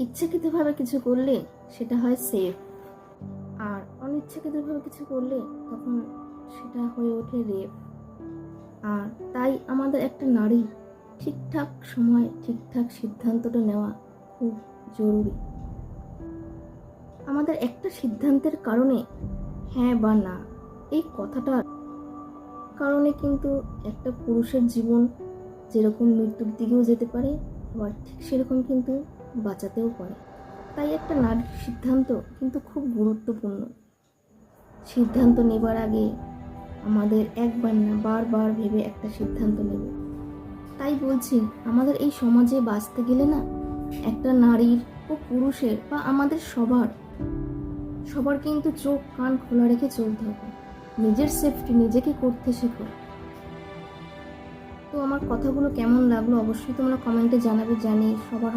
ইচ্ছাকৃতভাবে কিছু করলে সেটা হয় সেফ, আর অনিচ্ছাকৃতভাবে কিছু করলে তখন সেটা হয়ে ওঠে রেপ। আর তাই আমাদের একটা নারী ঠিকঠাক সময় ঠিকঠাক সিদ্ধান্তটা নেওয়া খুব জরুরি। আমাদের একটা সিদ্ধান্তের কারণে হ্যাঁ বা না এই কথাটার কারণে কিন্তু একটা পুরুষের জীবন যেরকম মৃত্যুর দিকেও যেতে পারে, আবার ঠিক সেরকম কিন্তু বাঁচাতেও পারে। তাই একটা নারীর সিদ্ধান্ত কিন্তু খুব গুরুত্বপূর্ণ। সিদ্ধান্ত নেবার আগে আমাদের একবার না বারবার ভেবে একটা সিদ্ধান্ত নেব। তাই বলছি, আমাদের এই সমাজে বাঁচতে গেলে না একটা নারীর ও পুরুষের বা আমাদের সবার কিন্তু চোখ কান খোলা রেখে চলতে হবে। নিজের সেফটি নিজেকে করতে শেখো। তো আমার কথাগুলো কেমন লাগলো অবশ্যই তোমরা কমেন্টে জানাবে, জানি সবার